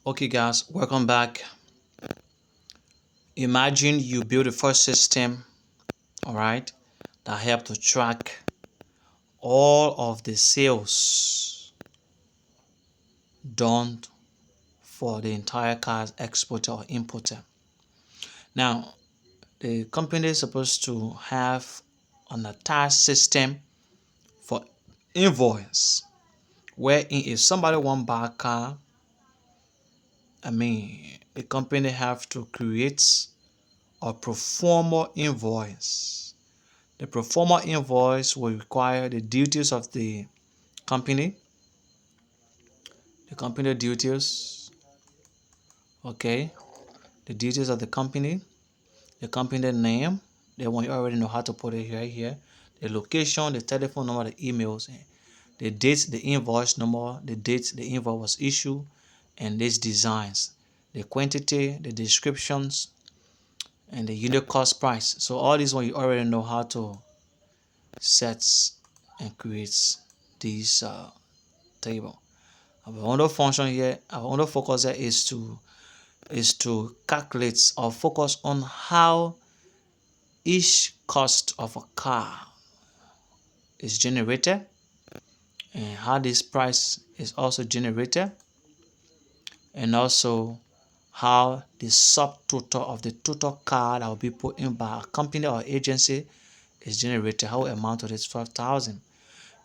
Okay guys, welcome back. Imagine you build a first system, all right, that help to track all of the sales done for the entire car's exporter or importer. Now, the company is supposed to have an attached system for invoice, wherein if somebody want buy a car, the company have to create a pro forma invoice. The pro forma invoice will require the duties of the company duties, okay, the duties of the company name, the one you already know how to put it here, the location, the telephone number, the emails, the date, the invoice number, the date the invoice was issued, and these designs, the quantity, the descriptions, and the unit cost price. So all these one you already know how to set and create these table. Our other function here, our other focus here is to calculate or focus on how each cost of a car is generated and how this price is also generated, and also how the subtotal of the total car that will be put in by a company or agency is generated, how amount of it is 12,000,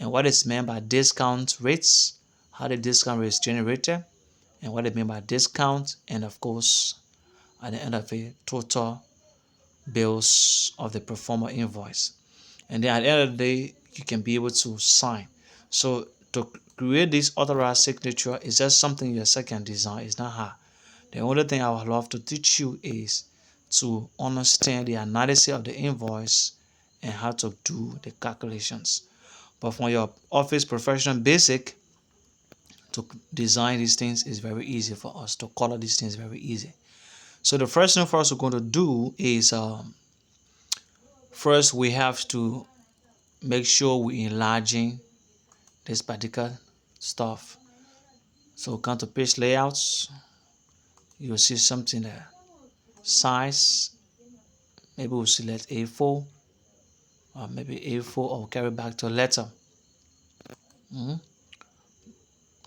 and what is meant by discount rates, how the discount rate is generated, and what it mean by discount, and of course at the end of it total bills of the performer invoice. And then at the end of the day you can be able to sign. So to create this authorized signature is just something your second design. It's not hard. The only thing I would love to teach you is to understand the analysis of the invoice and how to do the calculations. But from your office professional basic, to design these things is very easy for us. To color these things very easy. So the first thing for us we're going to do is first we have to make sure we're enlarging this particular stuff. So come to page layouts, you'll see something there. Size, maybe we'll select A4 or maybe A4 or carry back to letter.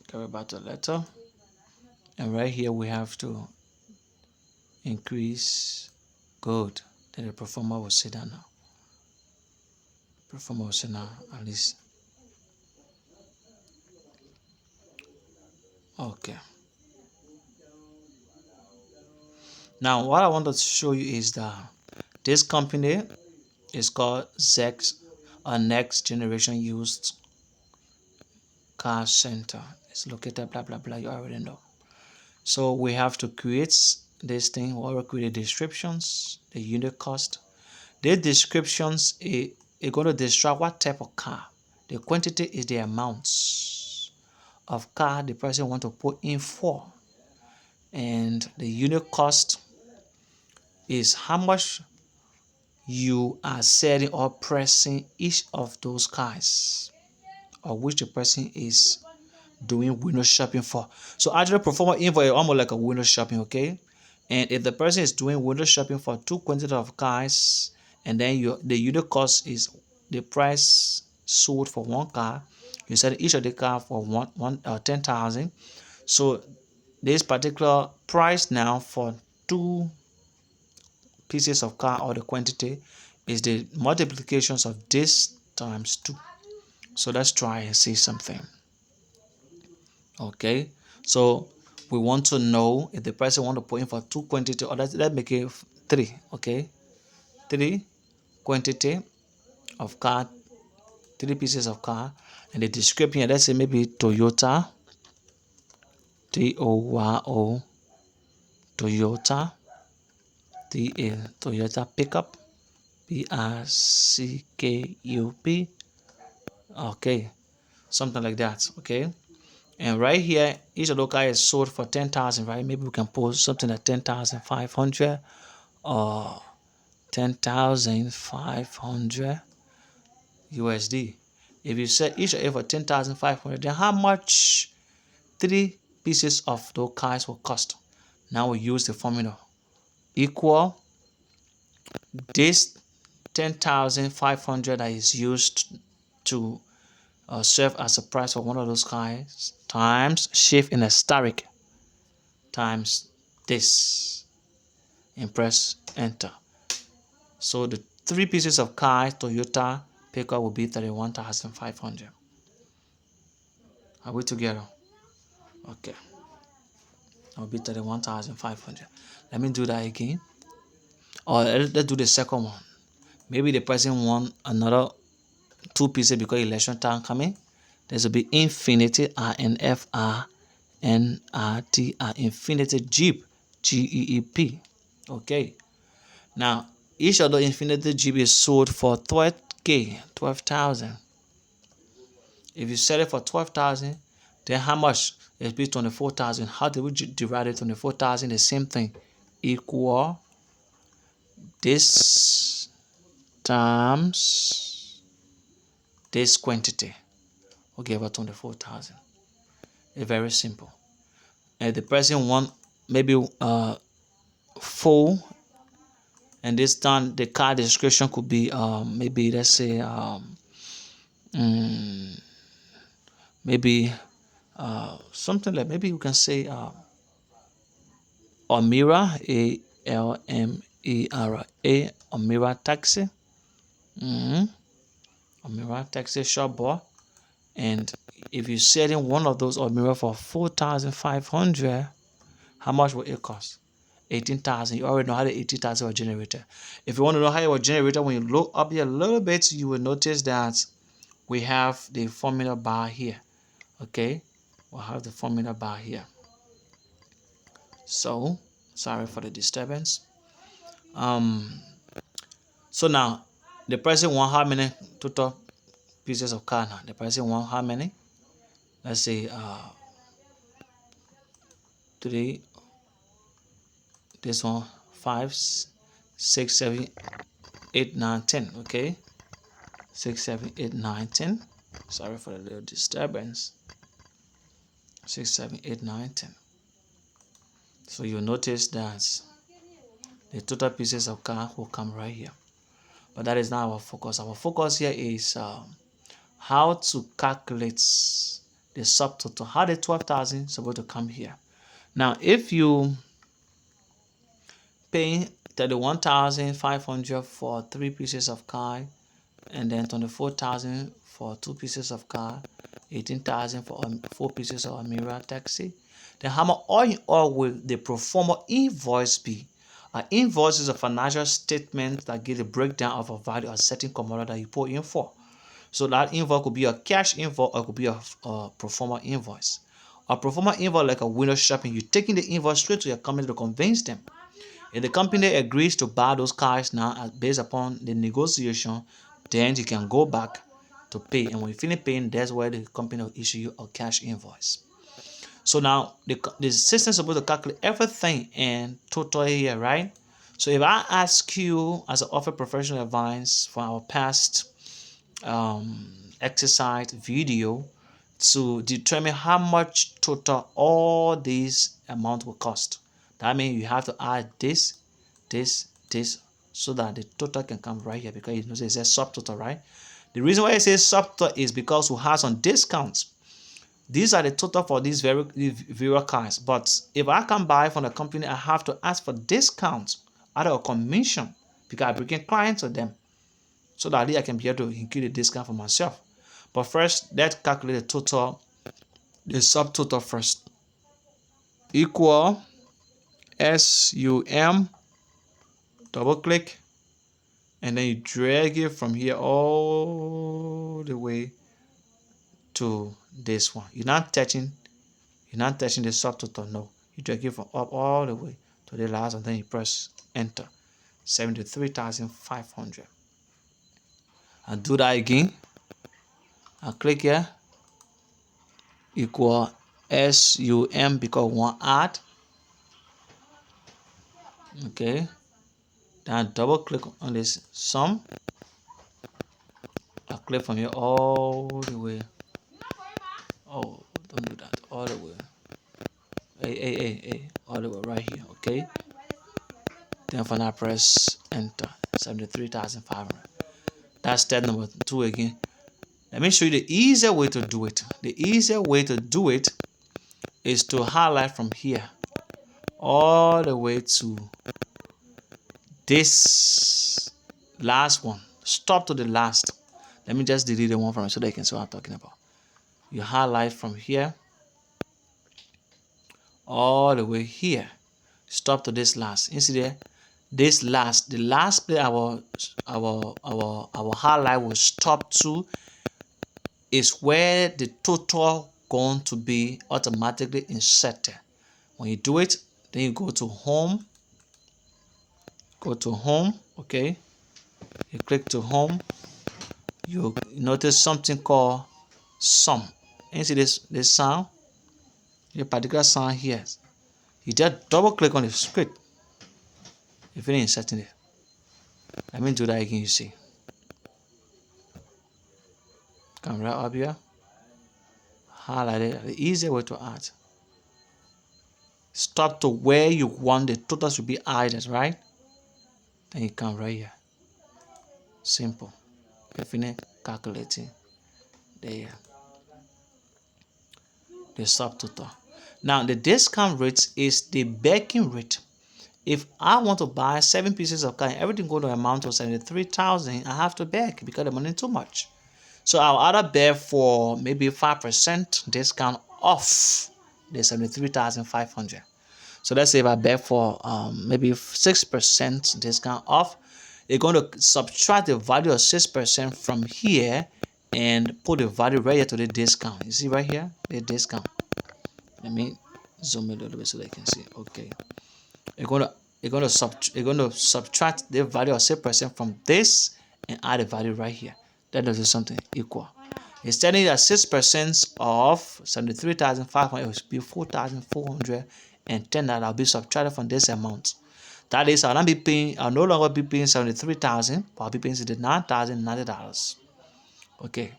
Carry back to letter. And right here we have to increase good. Then the performer will sit down now. Performer will sit down at least. Okay. Now what I want to show you is that this company is called ZEX, a next generation used car center. It's located blah blah blah, you already know. So we have to create this thing. We will create the descriptions, the unit cost. The descriptions are going to describe what type of car. The quantity is the amounts of car the person want to put in for, and the unit cost is how much you are selling or pricing each of those cars, or which the person is doing window shopping for. So actually perform an invoice almost like a window shopping, okay? And if the person is doing window shopping for two quantity of cars, and then the unit cost is the price sold for one car, you sell each of the car for 10,000. So this particular price now for two pieces of car or the quantity is the multiplications of this times 2. So let's try and see something. Okay, so we want to know if the person want to put in for two quantity, or let's make it 3. Okay, 3 quantity of car, 3 pieces of car, and the description here, let's say maybe Toyota, Toyo, Toyota, Toyota pickup, Pickup. Okay, something like that. Okay, and right here each of those cars is sold for 10,000, right? Maybe we can put something at 10,500 or 10,500 USD. If you set each of it for 10,500, then how much 3 pieces of those cards will cost. Now we use the formula equal this 10,500 that is used to serve as a price for one of those cards times shift in a asterisk times this and press enter. So the three pieces of cards Toyota pickup will be 31,500. Are we together? Okay. That will be 31,500. Let me do that again. Or let's do the second one. Maybe the person want another two pieces because election time coming. This will be infinity INFINITY infinity Jeep GEEP. Okay. Now each of the infinity Jeep is sold for 12,000. If you sell it for 12,000, then how much? It'll be 24,000. How do we divide it? 24,000, the same thing. Equal this times this quantity. We'll give it 24,000. It's very simple. And the person want maybe full, and this time the card description could be maybe let's say maybe something like maybe you can say Almira ALMERA Almira taxi. Almira taxi shop boy. And if you're selling one of those Almira for 4,500, how much will it cost? 18,000. You already know how the 18,000 was generated. If you want to know how it was generated, when you look up here a little bit, you will notice that we have the formula bar here. Okay, we'll have the formula bar here. So sorry for the disturbance. So now the person want how many total pieces of card now? The person want how many? Let's say 3, this one 5, 6, 7, 8, 9, 10. Okay, 6, 7, 8, 9, 10. Sorry for the little disturbance. 6, 7, 8, 9, 10. So you'll notice that the total pieces of card will come right here. But that is not our focus. Our focus here is how to calculate the subtotal. How the 12,000 is supposed to come here. Now, if you pay 31,500 for 3 pieces of card, and then 24,000 for 2 pieces of card, 18,000 for 4 pieces of Almira taxi, then how much all in all will the pro forma invoice be? An invoice is a financial statement that gives a breakdown of a value of a certain commodity that you put in for. So that invoice could be a cash invoice or it could be a pro forma invoice. A pro forma invoice like a window shopping, you're taking the invoice straight to your company to convince them. If the company agrees to buy those cars now based upon the negotiation, then you can go back to pay. And when you finish paying, that's where the company will issue you a cash invoice. So now the system is supposed to calculate everything in total here, right? So if I ask you as an offer professional advice for our past exercise video to determine how much total all these amount will cost, that means you have to add this, so that the total can come right here, because you know it says subtotal, right? The reason why it says subtotal is because we have some discounts. These are the total for these various cars. But if I can buy from the company, I have to ask for discounts out of a commission because I bring in clients to them, so that I can be able to include a discount for myself. But first, let's calculate the total, the subtotal first. Equal SUM, double click, and then you drag it from here all the way to this one. You're not touching the subtotal, no. You drag it from up all the way to the last, and then you press enter. 73,500. And do that again. I click here. Equal SUM because we want add. Okay. Then double click on this sum. I click from here all the way. Oh, don't do that. All the way. all the way right here. Okay. Then for now, press enter. 73,500. That's step number 2 again. Let me show you the easier way to do it. The easier way to do it is to highlight from here all the way to this last one. Stop to the last. Let me just delete the one from it so they can see what I'm talking about. You highlight from here all the way here. Stop to this last. You see there? This last, the last place our highlight will stop to is where the total going to be automatically inserted. When you do it, then you go to home. Go to home, okay. You click to home. You notice something called sum. You see this sound? The particular sound here. You just double click on the script. You finish inserting it. Let me do that again. You see. Come right up here. Highlight it. The easier way to add. Stop to where you want the total to be added, right? Then you come right here. Simple. You finish calculating. There. The subtotal. Now the discount rate is the backing rate. If I want to buy 7 pieces of car and everything go to an amount of 73,000, I have to beg because the money is too much. So I'll either beg for maybe 5% discount off the 73,500. So let's say if I beg for maybe 6% discount off, you're going to subtract the value of 6% from here and put the value right here to the discount. You see right here, the discount. Let me zoom in a little bit so they can see. Okay, you're going to subtract the value of 6% from this and add the value right here. That does something equal. It's telling you that 6% of 73,500 will be 4,410 that I'll be subtracted from this amount. That is, I'll no longer be paying 73,000, but I'll be paying $69,090. Okay,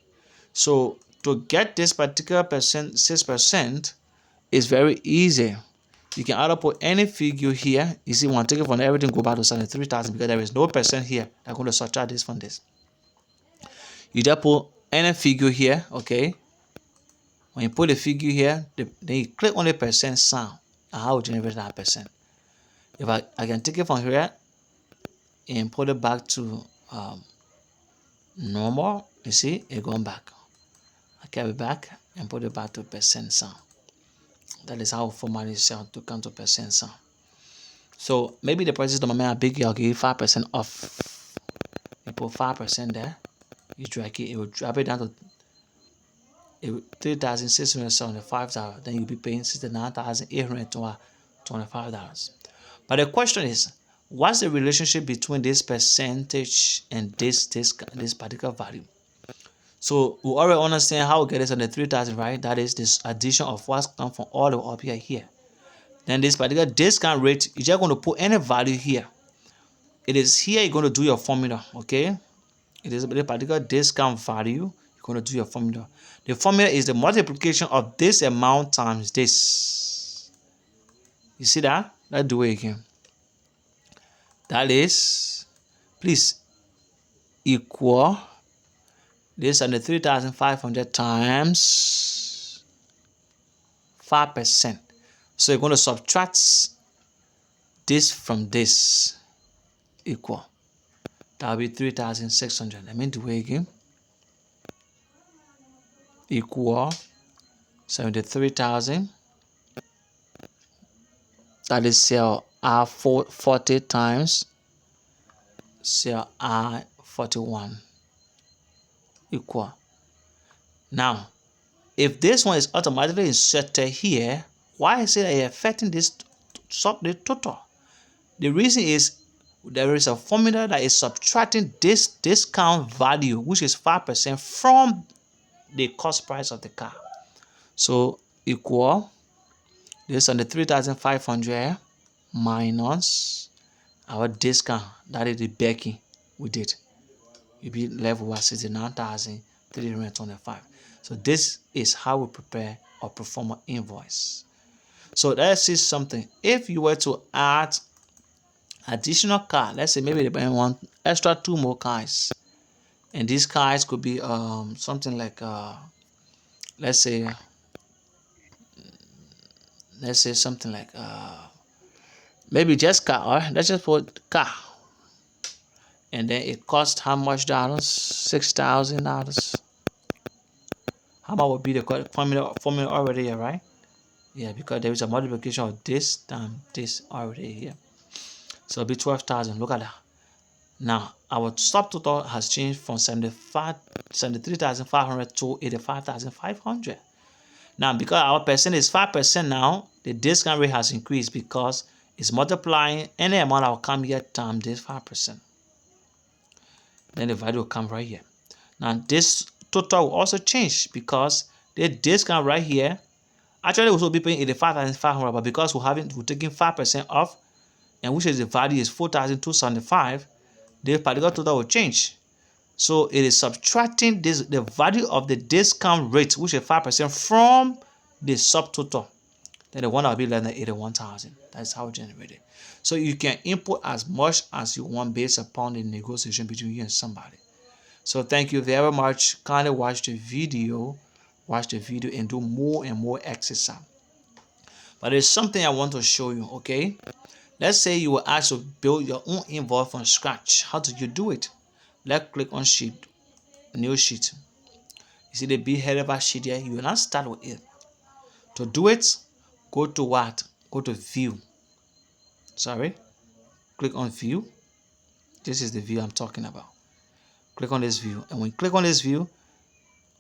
so to get this particular 6% is very easy. You can either put any figure here. You see, when I take it from everything, go back to 73,000 because there is no percent here. I'm going to subtract this from this. You just put any figure here, okay? When you put the figure here, then you click on the percent sign, and how will generate that percent. If I can take it from here and put it back to normal, you see, it's going back. I carry it back and put it back to percent sign. That is how formally sell to come to percent sign. So maybe the prices don't matter big, I'll give you 5% off. You put 5% there, you drag it, it will drop it down to 3,675 dollars. Then you'll be paying $69,825. But the question is, what's the relationship between this percentage and this particular value? So we already understand how we get this on the 3,000, right? That is this addition of what's come from all the way up here. Then this particular discount rate, you're just going to put any value here. It is here you're going to do your formula, okay? It is a particular discount value. You're going to do your formula. The formula is the multiplication of this amount times this. You see that? Let's do it again. That is, please, equal this and the 3,500 times 5%. So you're going to subtract this from this, equal. That will be 3,600. Let me do it again. Equal 73,000. That is cell R40 times cell R41 equal. Now, if this one is automatically inserted here, why is it affecting this the total? The reason is there is a formula that is subtracting this discount value, which is 5% from the cost price of the car. So equal this on the 3,500 minus our discount, that is the backing we did. You'll be left with 69,325. So this is how we prepare or perform an invoice. So let's see something. If you were to add additional car, let's say maybe they want extra 2 more cars, and these cars could be something like let's say something like maybe just car, or let's just put car, and then it costs how much dollars? $6,000. How much would be the formula already here, right? Yeah, because there is a multiplication of this times this already here. So it'll be 12,000. Look at that. Now our subtotal has changed from 73,500 to 85,500. Now because our percent is 5% now, the discount rate has increased because it's multiplying any amount that will come here times this 5%. Then the value will come right here. Now this total will also change because the discount right here actually we will be paying 85,500, but because we're taking 5% off, and which is the value is 4,275, the particular total will change. So it is subtracting the value of the discount rate, which is 5%, from the subtotal. Then the one will be less than 81,000. That's how we generate it. So you can input as much as you want based upon the negotiation between you and somebody. So thank you very much. Kindly watch the video and do more and more exercise. But there's something I want to show you, okay? Let's say you were asked to build your own invoice from scratch. How do you do it? Let's click on sheet, new sheet. You see the big header bar sheet here? You will not start with it. To do it, go to what? Go to view. Sorry. Click on view. This is the view I'm talking about. Click on this view. And when you click on this view,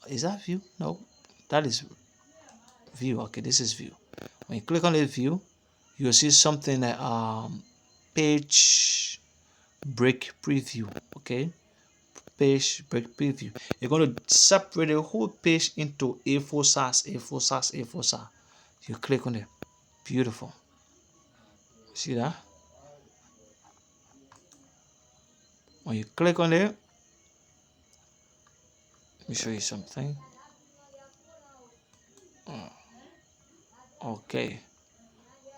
is that view? No, that is view. Okay, this is view. When you click on this view, you'll see something like page break preview. Okay, page break preview. You're going to separate the whole page into A4 size, A4 size, A4 size. You click on it. Beautiful. See that? When you click on it, let me show you something. Okay.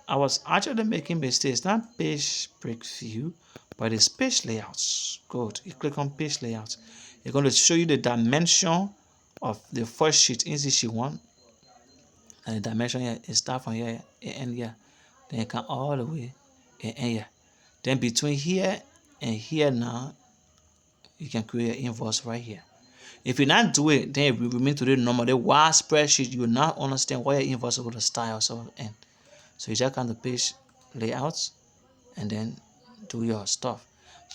I was actually making mistakes, not page break view, but it's page layouts. Good. You click on page layouts. It's going to show you the dimension of the first sheet, in sheet 1. And the dimension here is start from here and end here. Then you come all the way and end here. Then between here and here now, you can create an invoice right here. If you not do it, then it will remain to the normal. The wild spreadsheet, you will not understand why your invoice is going to start or so end. So you just come to page layouts and then do your stuff.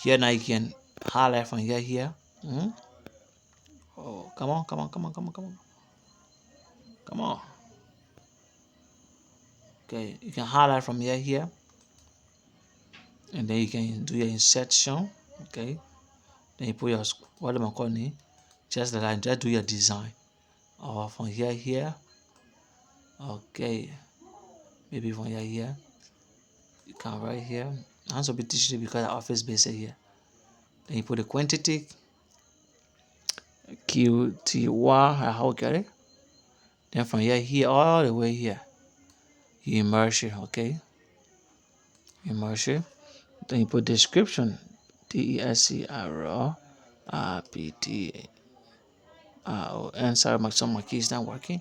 Here now you can highlight from here. Oh, come on. Come on. Okay, you can highlight from here. And then you can do your insertion. Okay. Then you put your what am I calling it? Just like just do your design. Or from here. Okay. Maybe from here. You come right here. I'm also be teaching because the office base here. Then you put the quantity QTY, how get it? Then from here all the way here, you immerse it, okay? Immerse it. Then you put description, DESCRPTRON. Sorry, some of my keys not working.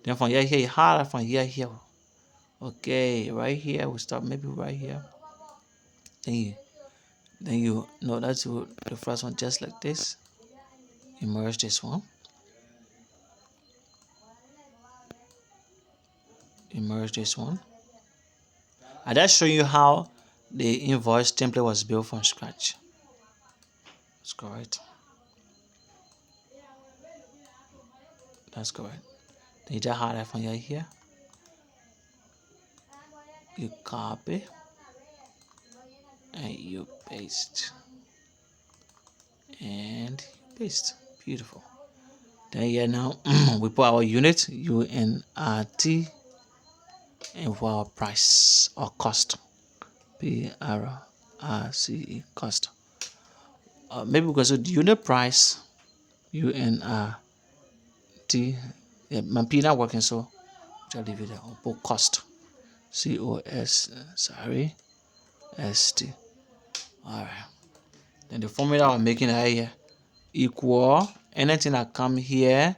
Then from here you highlight from here. Okay, right here we start maybe right here. Then you know that's the first one, just like this. Immerse this one. Immerse this one. I just show you how the invoice template was built from scratch. That's correct. That's correct. Then you just highlight from here. You copy and you paste. And paste. Beautiful. Then here now we put our unit, UNRT, and for our price or cost, PRRCE, cost. Maybe because the unit price, UNRT, yeah, my P not working, so I'll leave it there. I'll put cost. sorry, ST. Alright. Then the formula I'm making right here equal anything that come here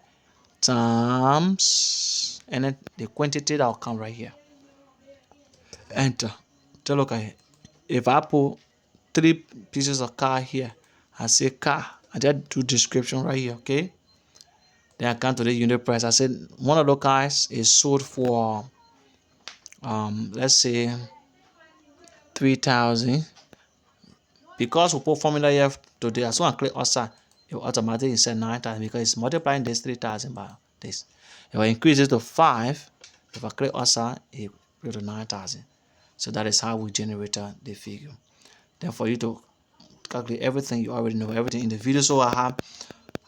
times and then the quantity that will come right here. Enter. Take a look at it. If I put 3 pieces of car here, I say car. I just do description right here, okay? Then I come to the unit price. I said one of those cars is sold for let's say 3,000. Because we put formula here today, as soon as I click outside, it will automatically set 9,000 because it's multiplying this 3,000 by this. If I increase it to 5, if I click outside, it will go to 9,000. So that is how we generate the figure. Then for you to calculate everything, you already know everything in the video. So I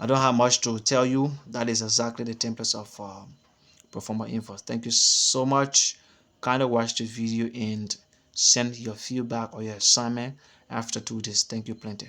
don't have much to tell you. That is exactly the templates of Performer Invoice. Thank you so much. Kindly watch the video and send your feedback or your assignment after 2 days. Thank you plenty.